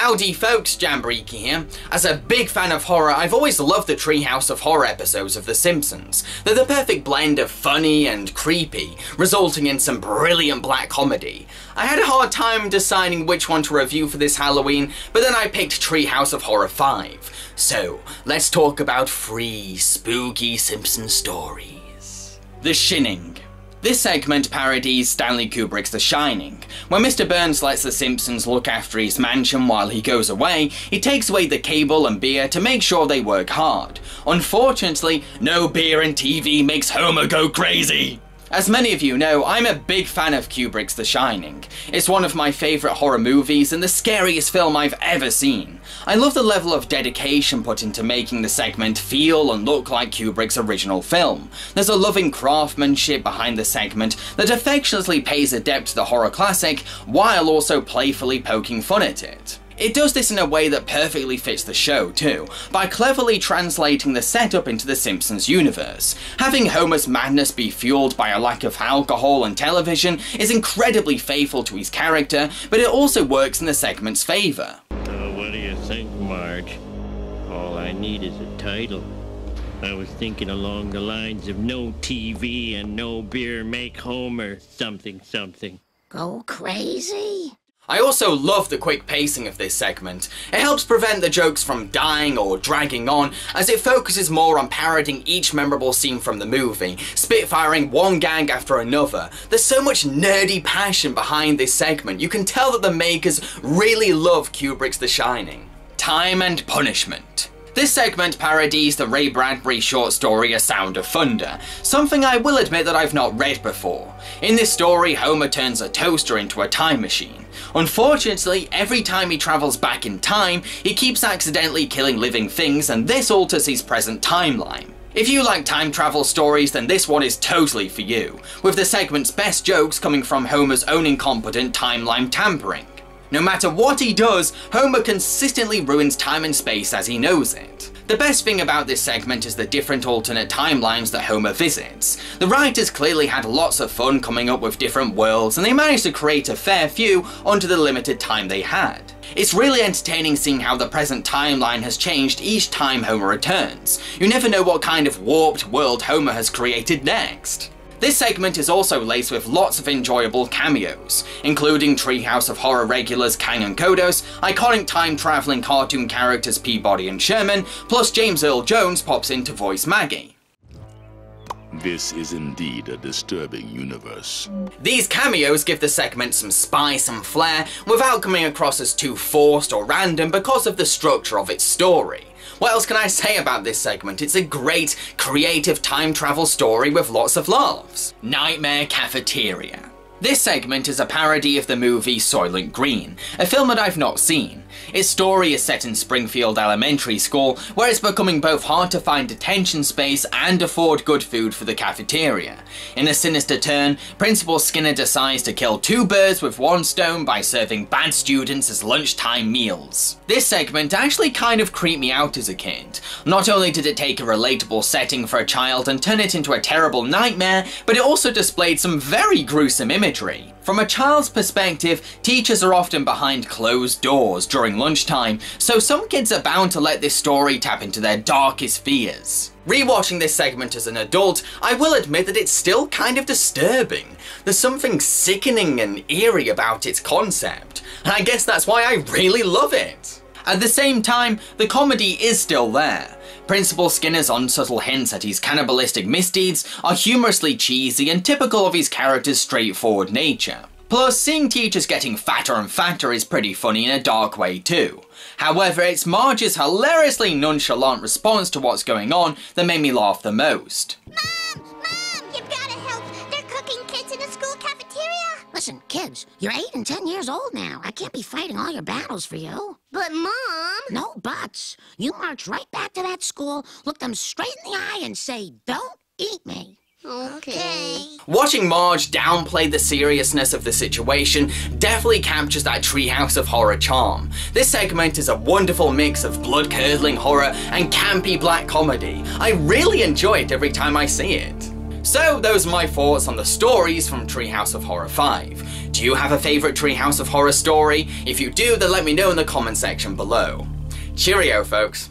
Howdy folks, Jamboree here. As a big fan of horror, I've always loved the Treehouse of Horror episodes of The Simpsons. They're the perfect blend of funny and creepy, resulting in some brilliant black comedy. I had a hard time deciding which one to review for this Halloween, but then I picked Treehouse of Horror 5. So, let's talk about 3 spooky Simpsons stories. The Shining. This segment parodies Stanley Kubrick's The Shining. When Mr. Burns lets the Simpsons look after his mansion while he goes away, he takes away the cable and beer to make sure they work hard. Unfortunately, no beer and TV makes Homer go crazy. As many of you know, I'm a big fan of Kubrick's The Shining. It's one of my favourite horror movies and the scariest film I've ever seen. I love the level of dedication put into making the segment feel and look like Kubrick's original film. There's a loving craftsmanship behind the segment that affectionately pays a debt to the horror classic while also playfully poking fun at it. It does this in a way that perfectly fits the show too, by cleverly translating the setup into the Simpsons universe. Having Homer's madness be fueled by a lack of alcohol and television is incredibly faithful to his character, but it also works in the segment's favour. What do you think, Marge? All I need is a title. I was thinking along the lines of no TV and no beer make Homer something something. Go crazy? I also love the quick pacing of this segment. It helps prevent the jokes from dying or dragging on, as it focuses more on parodying each memorable scene from the movie, spitfiring one gag after another. There's so much nerdy passion behind this segment, you can tell that the makers really love Kubrick's The Shining. Time and Punishment. This segment parodies the Ray Bradbury short story A Sound of Thunder, something I will admit that I've not read before. In this story, Homer turns a toaster into a time machine. Unfortunately, every time he travels back in time, he keeps accidentally killing living things, and this alters his present timeline. If you like time travel stories, then this one is totally for you, with the segment's best jokes coming from Homer's own incompetent timeline tampering. No matter what he does, Homer consistently ruins time and space as he knows it. The best thing about this segment is the different alternate timelines that Homer visits. The writers clearly had lots of fun coming up with different worlds, and they managed to create a fair few onto the limited time they had. It's really entertaining seeing how the present timeline has changed each time Homer returns. You never know what kind of warped world Homer has created next. This segment is also laced with lots of enjoyable cameos, including Treehouse of Horror regulars Kang and Kodos, iconic time-travelling cartoon characters Peabody and Sherman, plus James Earl Jones pops in to voice Maggie. This is indeed a disturbing universe. These cameos give the segment some spice and flair without coming across as too forced or random because of the structure of its story. What else can I say about this segment? It's a great, creative time travel story with lots of laughs. Nightmare Cafeteria. This segment is a parody of the movie Soylent Green, a film that I've not seen. Its story is set in Springfield Elementary School, where it's becoming both hard to find detention space and afford good food for the cafeteria. In a sinister turn, Principal Skinner decides to kill 2 birds with 1 stone by serving bad students as lunchtime meals. This segment actually kind of creeped me out as a kid. Not only did it take a relatable setting for a child and turn it into a terrible nightmare, but it also displayed some very gruesome imagery. From a child's perspective, teachers are often behind closed doors during lunchtime, so some kids are bound to let this story tap into their darkest fears. Rewatching this segment as an adult, I will admit that it's still kind of disturbing. There's something sickening and eerie about its concept, and I guess that's why I really love it. At the same time, the comedy is still there. Principal Skinner's unsubtle hints at his cannibalistic misdeeds are humorously cheesy and typical of his character's straightforward nature. Plus, seeing teachers getting fatter and fatter is pretty funny in a dark way too. However, it's Marge's hilariously nonchalant response to what's going on that made me laugh the most. Mom! You've gotta help! They're cooking kids in the school cafeteria! Listen, kids, you're 8 and 10 years old now. I can't be fighting all your battles for you. But Mom! No buts. You march right back to that school, look them straight in the eye and say, "Don't eat me." Okay. Watching Marge downplay the seriousness of the situation definitely captures that Treehouse of Horror charm. This segment is a wonderful mix of blood-curdling horror and campy black comedy. I really enjoy it every time I see it. So those are my thoughts on the stories from Treehouse of Horror 5. Do you have a favourite Treehouse of Horror story? If you do, then let me know in the comment section below. Cheerio, folks.